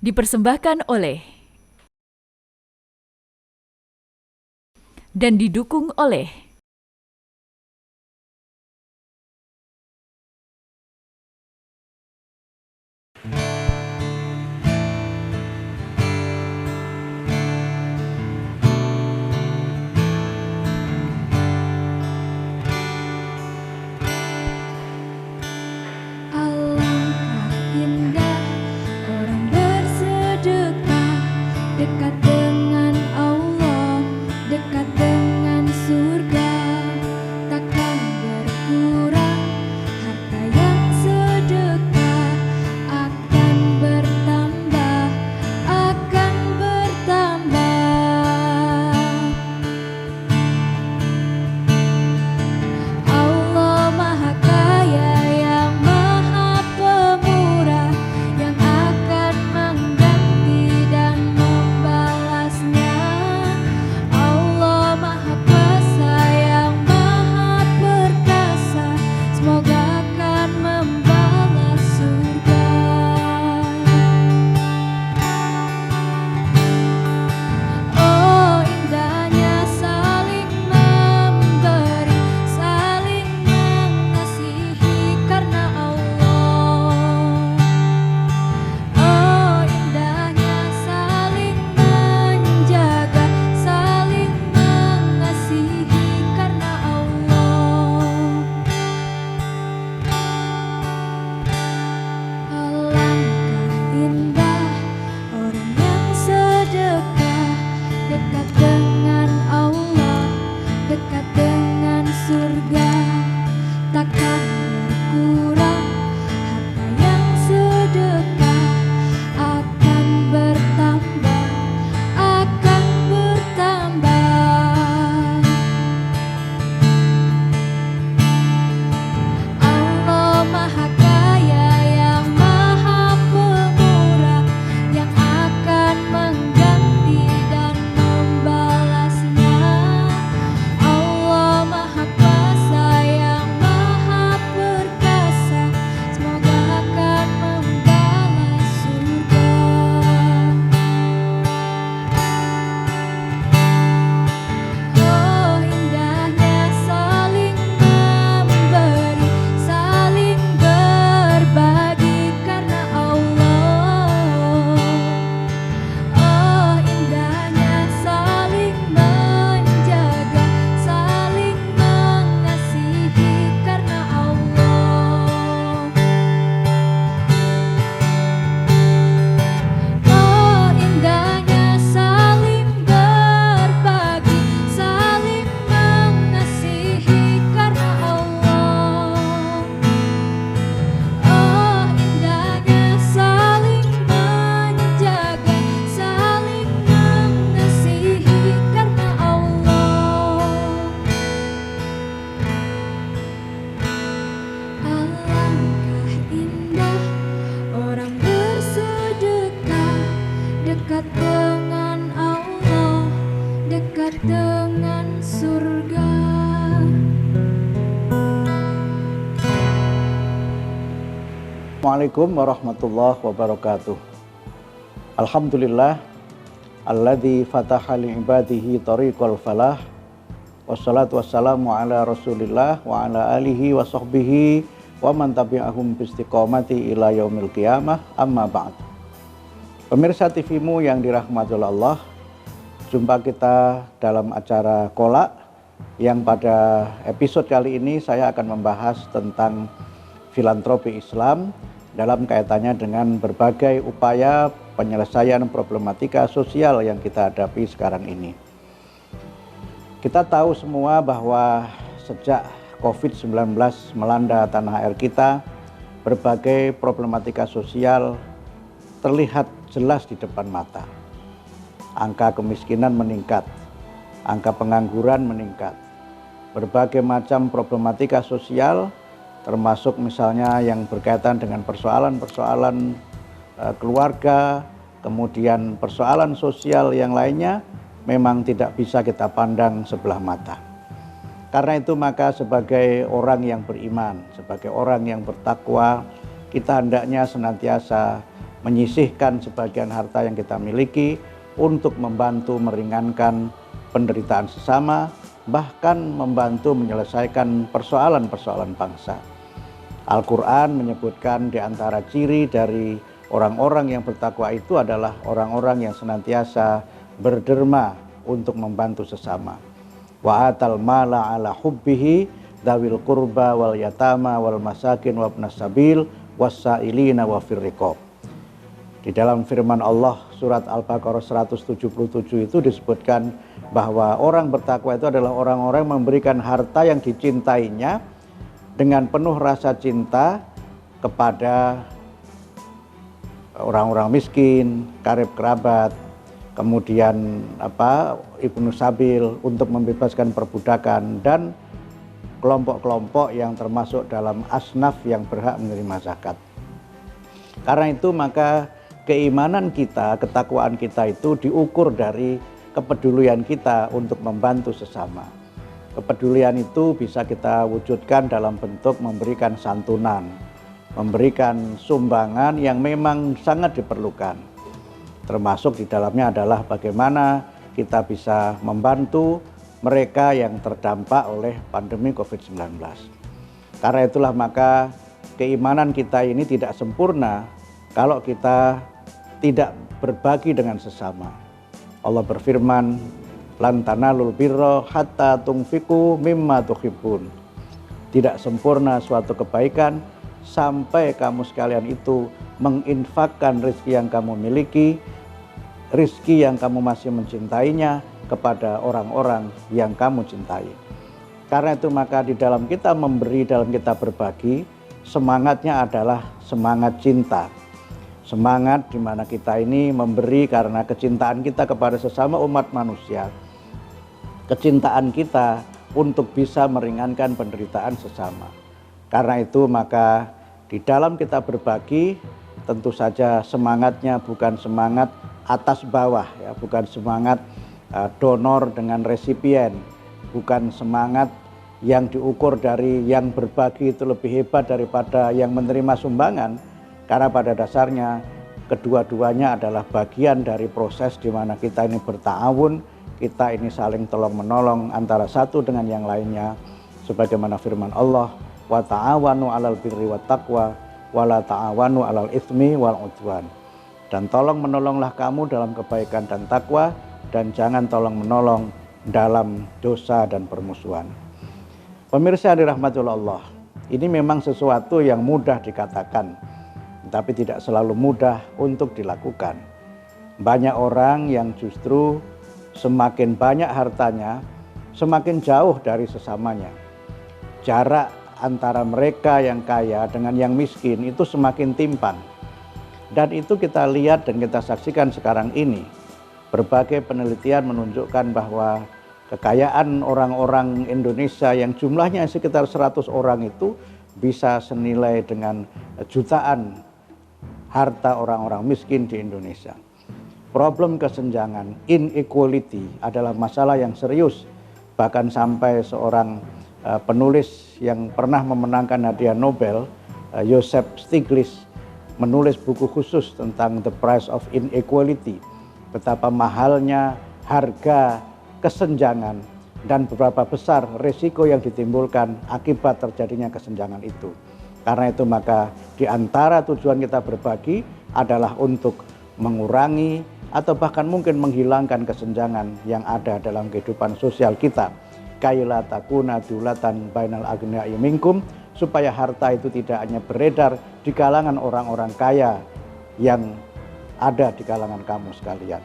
Dipersembahkan oleh dan didukung oleh Alangkah indah orang bersedekah, dekat dengan Allah, dekat dengan surga. Takkan berkurang harta yang sedekah, akan bertambah, akan bertambah. Allah Maha Kaya yang Maha Pemurah, yang akan mengganti dan membalasnya. Allah Maha Kuasa yang Maha Perkasa, semoga akan membalas surga. Oh indahnya saling memberi, saling mengasihi karena Allah. Oh indahnya saling menjaga, saling mengasihi karena Allah. Alangkah indah orang yang sedekah, dekat dengan Allah, dekat dengan surga. Takkan berkurang harta yang sedekah, akan bertambah, akan bertambah. Allah Maha Kaya yang Maha Pemurah, yang akan mengganti dan membalasnya. Allah Maha Kuasa yang Maha Perkasa, semoga akan membalas surga. Oh indahnya saling memberi, saling berbagi karena Allah. Oh indahnya saling menjaga, saling mengasihi karena Allah. Oh indahnya saling berbagi, saling mengasihi karena Allah. Oh indahnya saling menjaga, saling mengasihi karena Allah. Alangkah indah orang bersedekah, dekat dengan Allah, dekat dengan surga. Assalamualaikum warahmatullahi wabarakatuh. Alhamdulillah alladzi fataha li ibadihi tariqal falah. Wassalatu wassalamu ala Rasulillah wa ala alihi wa sahbihi wa man tabi'ahum biistiqamati ila yaumil qiyamah. Amma ba'd. Pemirsa TV-mu yang dirahmati oleh Allah, jumpa kita dalam acara Kolak yang pada episode kali ini saya akan membahas tentang filantropi Islam dalam kaitannya dengan berbagai upaya penyelesaian problematika sosial yang kita hadapi sekarang ini. Kita tahu semua bahwa sejak COVID-19 melanda tanah air kita, berbagai problematika sosial terlihat jelas di depan mata. Angka kemiskinan meningkat, angka pengangguran meningkat, berbagai macam problematika sosial termasuk misalnya yang berkaitan dengan persoalan-persoalan keluarga, kemudian persoalan sosial yang lainnya memang tidak bisa kita pandang sebelah mata. Karena itu maka sebagai orang yang beriman, sebagai orang yang bertakwa, kita hendaknya senantiasa menyisihkan sebagian harta yang kita miliki untuk membantu meringankan penderitaan sesama, bahkan membantu menyelesaikan persoalan-persoalan bangsa. Al-Quran menyebutkan di antara ciri dari orang-orang yang bertakwa itu adalah orang-orang yang senantiasa berderma untuk membantu sesama. Wa atal mala ala hubbihi dzawil qurba wal yatama wal masakin wa ibnas sabil wassailina wa fir riqab. Di dalam firman Allah surat Al-Baqarah 177 itu disebutkan bahwa orang bertakwa itu adalah orang-orang yang memberikan harta yang dicintainya dengan penuh rasa cinta kepada orang-orang miskin, karib kerabat, kemudian ibnu sabil untuk membebaskan perbudakan, dan kelompok-kelompok yang termasuk dalam asnaf yang berhak menerima zakat. Karena itu maka keimanan kita, ketakwaan kita itu diukur dari kepedulian kita untuk membantu sesama. Kepedulian itu bisa kita wujudkan dalam bentuk memberikan santunan, memberikan sumbangan yang memang sangat diperlukan. Termasuk di dalamnya adalah bagaimana kita bisa membantu mereka yang terdampak oleh pandemi COVID-19. Karena itulah maka keimanan kita ini tidak sempurna kalau kita tidak berbagi dengan sesama. Allah berfirman, lan tanalul birra hatta tunfiqu mimma tuhibbun. Tidak sempurna suatu kebaikan sampai kamu sekalian itu menginfakkan rezeki yang kamu miliki, rezeki yang kamu masih mencintainya kepada orang-orang yang kamu cintai. Karena itu maka di dalam kita memberi, dalam kita berbagi, semangatnya adalah semangat cinta. Semangat di mana kita ini memberi karena kecintaan kita kepada sesama umat manusia. Kecintaan kita untuk bisa meringankan penderitaan sesama. Karena itu maka di dalam kita berbagi tentu saja semangatnya bukan semangat atas bawah ya, bukan semangat donor dengan resipien, bukan semangat yang diukur dari yang berbagi itu lebih hebat daripada yang menerima sumbangan. Karena pada dasarnya kedua-duanya adalah bagian dari proses di mana kita ini berta'awun, kita ini saling tolong menolong antara satu dengan yang lainnya. Sebagaimana firman Allah, wa ta'awanu 'alal birri wat taqwa wa la ta'awanu 'alal itsmi wal 'udwan. Dan tolong menolonglah kamu dalam kebaikan dan takwa, dan jangan tolong menolong dalam dosa dan permusuhan. Pemirsa dirahmati Allah, ini memang sesuatu yang mudah dikatakan, tapi tidak selalu mudah untuk dilakukan. Banyak orang yang justru semakin banyak hartanya, semakin jauh dari sesamanya. Jarak antara mereka yang kaya dengan yang miskin itu semakin timpang. Dan itu kita lihat dan kita saksikan sekarang ini. Berbagai penelitian menunjukkan bahwa kekayaan orang-orang Indonesia yang jumlahnya sekitar 100 orang itu bisa senilai dengan jutaan harta orang-orang miskin di Indonesia. Problem kesenjangan, inequality adalah masalah yang serius. Bahkan sampai seorang penulis yang pernah memenangkan hadiah Nobel, Joseph Stiglitz, menulis buku khusus tentang The Price of Inequality. Betapa mahalnya harga kesenjangan dan berapa besar risiko yang ditimbulkan akibat terjadinya kesenjangan itu. Karena itu maka di antara tujuan kita berbagi adalah untuk mengurangi atau bahkan mungkin menghilangkan kesenjangan yang ada dalam kehidupan sosial kita. Kaila takuna dulatan bainal aghniyai minkum, supaya harta itu tidak hanya beredar di kalangan orang-orang kaya yang ada di kalangan kamu sekalian.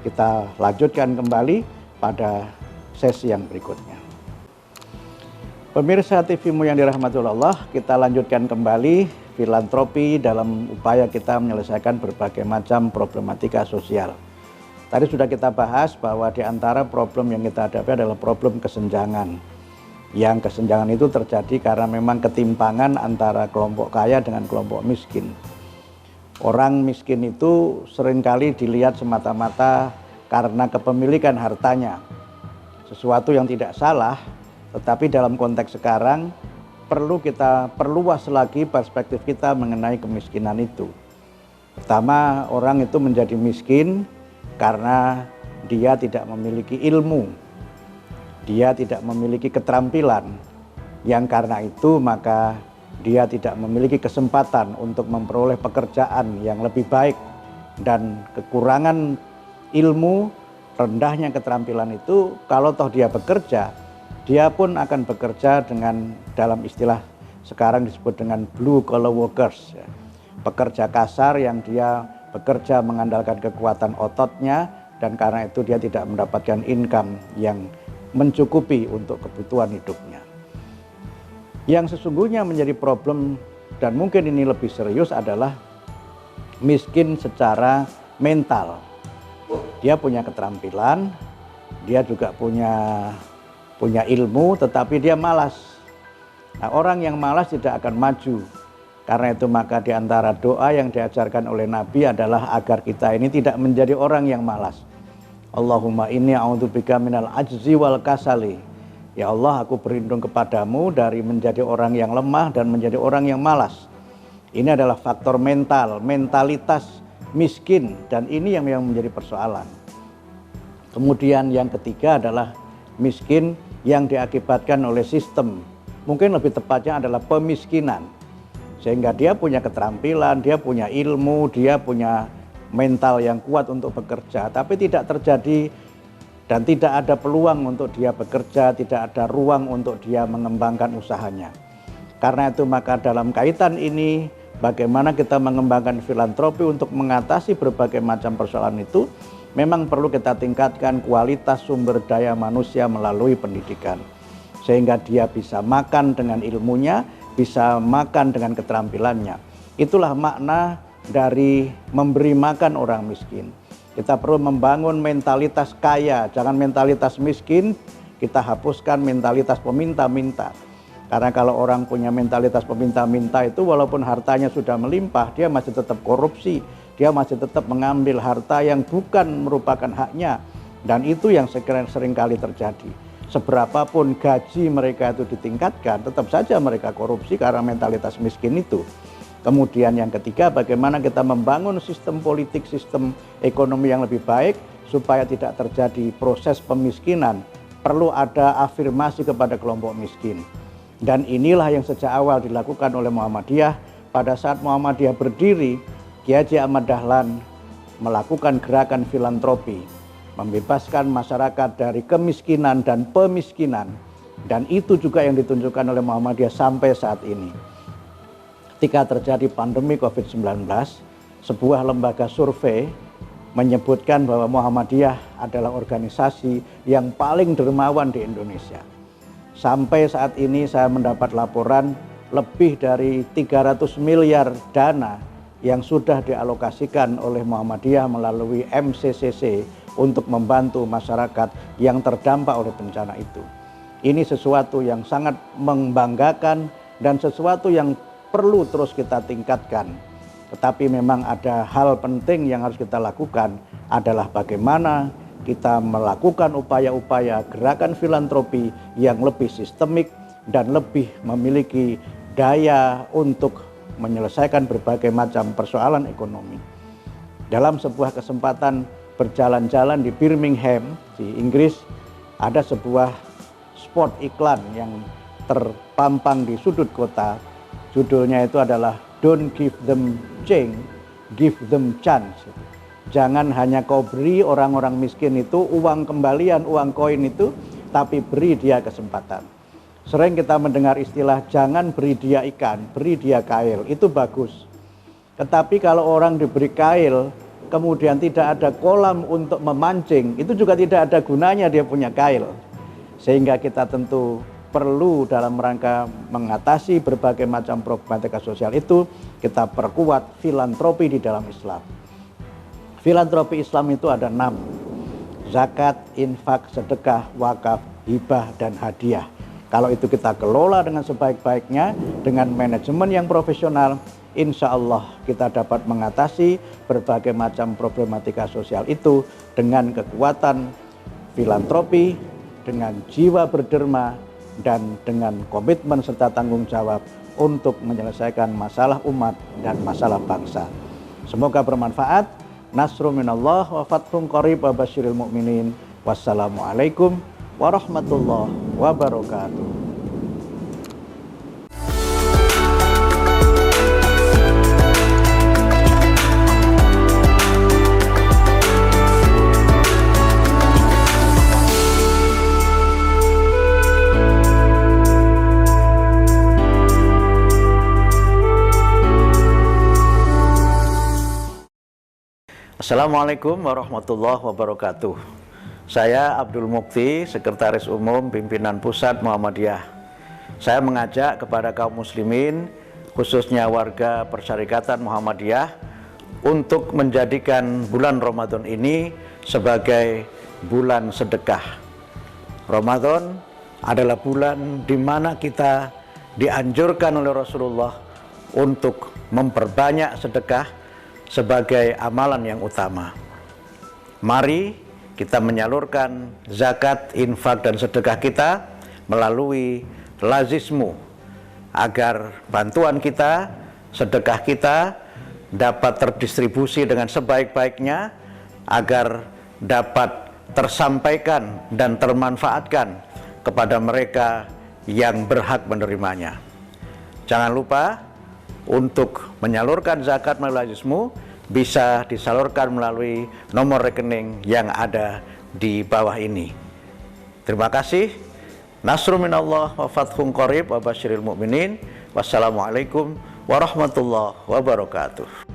Kita lanjutkan kembali pada sesi yang berikutnya. Pemirsa TV-mu yang dirahmati Allah, kita lanjutkan kembali filantropi dalam upaya kita menyelesaikan berbagai macam problematika sosial. Tadi sudah kita bahas bahwa di antara problem yang kita hadapi adalah problem kesenjangan. Yang kesenjangan itu terjadi karena memang ketimpangan antara kelompok kaya dengan kelompok miskin. Orang miskin itu seringkali dilihat semata-mata karena kepemilikan hartanya. Sesuatu yang tidak salah, tetapi dalam konteks sekarang perlu kita perluas lagi perspektif kita mengenai kemiskinan itu. Pertama, orang itu menjadi miskin karena dia tidak memiliki ilmu, dia tidak memiliki keterampilan, yang karena itu maka dia tidak memiliki kesempatan untuk memperoleh pekerjaan yang lebih baik. Dan kekurangan ilmu, rendahnya keterampilan itu, kalau toh dia bekerja, dia pun akan bekerja dengan, dalam istilah sekarang disebut dengan blue collar workers, ya. Pekerja kasar yang dia bekerja mengandalkan kekuatan ototnya, dan karena itu dia tidak mendapatkan income yang mencukupi untuk kebutuhan hidupnya. Yang sesungguhnya menjadi problem, dan mungkin ini lebih serius, adalah miskin secara mental. Dia punya keterampilan, dia juga punya ilmu, tetapi dia malas. Nah, orang yang malas tidak akan maju. Karena itu maka di antara doa yang diajarkan oleh Nabi adalah agar kita ini tidak menjadi orang yang malas. Allahumma inni a'udzubika minal ajzi wal kasali. Ya Allah, aku berlindung kepadamu dari menjadi orang yang lemah dan menjadi orang yang malas. Ini adalah faktor mental, mentalitas miskin, dan ini yang menjadi persoalan. Kemudian yang ketiga adalah miskin yang diakibatkan oleh sistem. Mungkin lebih tepatnya adalah pemiskinan. Sehingga dia punya keterampilan, dia punya ilmu, dia punya mental yang kuat untuk bekerja, tapi tidak terjadi dan tidak ada peluang untuk dia bekerja, tidak ada ruang untuk dia mengembangkan usahanya. Karena itu maka dalam kaitan ini, bagaimana kita mengembangkan filantropi untuk mengatasi berbagai macam persoalan itu, memang perlu kita tingkatkan kualitas sumber daya manusia melalui pendidikan. Sehingga dia bisa makan dengan ilmunya, bisa makan dengan keterampilannya. Itulah makna dari memberi makan orang miskin. Kita perlu membangun mentalitas kaya, jangan mentalitas miskin. Kita hapuskan mentalitas peminta-minta. Karena kalau orang punya mentalitas peminta-minta itu, walaupun hartanya sudah melimpah, dia masih tetap korupsi, dia masih tetap mengambil harta yang bukan merupakan haknya. Dan itu yang seringkali terjadi. Seberapapun gaji mereka itu ditingkatkan, tetap saja mereka korupsi karena mentalitas miskin itu. Kemudian yang ketiga, bagaimana kita membangun sistem politik, sistem ekonomi yang lebih baik supaya tidak terjadi proses pemiskinan. Perlu ada afirmasi kepada kelompok miskin. Dan inilah yang sejak awal dilakukan oleh Muhammadiyah. Pada saat Muhammadiyah berdiri, Kiai Haji Ahmad Dahlan melakukan gerakan filantropi, membebaskan masyarakat dari kemiskinan dan pemiskinan. Dan itu juga yang ditunjukkan oleh Muhammadiyah sampai saat ini. Ketika terjadi pandemi COVID-19, sebuah lembaga survei menyebutkan bahwa Muhammadiyah adalah organisasi yang paling dermawan di Indonesia. Sampai saat ini saya mendapat laporan lebih dari 300 miliar dana yang sudah dialokasikan oleh Muhammadiyah melalui MCCC untuk membantu masyarakat yang terdampak oleh bencana itu. Ini sesuatu yang sangat membanggakan dan sesuatu yang perlu terus kita tingkatkan. Tetapi memang ada hal penting yang harus kita lakukan, adalah bagaimana kita melakukan upaya-upaya gerakan filantropi yang lebih sistemik dan lebih memiliki daya untuk menyelesaikan berbagai macam persoalan ekonomi. Dalam sebuah kesempatan berjalan-jalan di Birmingham, di Inggris, ada sebuah spot iklan yang terpampang di sudut kota. Judulnya itu adalah "Don't give them change, give them chance." Jangan hanya kau beri orang-orang miskin itu uang kembalian, uang koin itu, tapi beri dia kesempatan. Sering kita mendengar istilah jangan beri dia ikan, beri dia kail. Itu bagus. Tetapi kalau orang diberi kail, kemudian tidak ada kolam untuk memancing, itu juga tidak ada gunanya dia punya kail. Sehingga kita tentu perlu dalam rangka mengatasi berbagai macam problematika sosial itu, kita perkuat filantropi di dalam Islam. Filantropi Islam itu ada 6. Zakat, infak, sedekah, wakaf, hibah, dan hadiah. Kalau itu kita kelola dengan sebaik-baiknya, dengan manajemen yang profesional, insya Allah kita dapat mengatasi berbagai macam problematika sosial itu dengan kekuatan filantropi, dengan jiwa berderma, dan dengan komitmen serta tanggung jawab untuk menyelesaikan masalah umat dan masalah bangsa. Semoga bermanfaat. Nasrun minallah wa fathun qarib wa basyiril mu'minin. Wassalamualaikum warahmatullahi wabarakatuh. Assalamualaikum warahmatullahi wabarakatuh. Saya Abdul Mukti, Sekretaris Umum Pimpinan Pusat Muhammadiyah. Saya mengajak kepada kaum muslimin, khususnya warga Persyarikatan Muhammadiyah, untuk menjadikan bulan Ramadan ini sebagai bulan sedekah. Ramadan adalah bulan di mana kita dianjurkan oleh Rasulullah untuk memperbanyak sedekah sebagai amalan yang utama. Mari kita menyalurkan zakat, infak, dan sedekah kita melalui lazismu agar bantuan kita, sedekah kita dapat terdistribusi dengan sebaik-baiknya, agar dapat tersampaikan dan termanfaatkan kepada mereka yang berhak menerimanya. Jangan lupa untuk menyalurkan zakat melalui lazismu bisa disalurkan melalui nomor rekening yang ada di bawah ini. Terima kasih. Nasrun minallah wa fathun qarib wa basyiril mu'minin. Wassalamualaikum warahmatullahi wabarakatuh.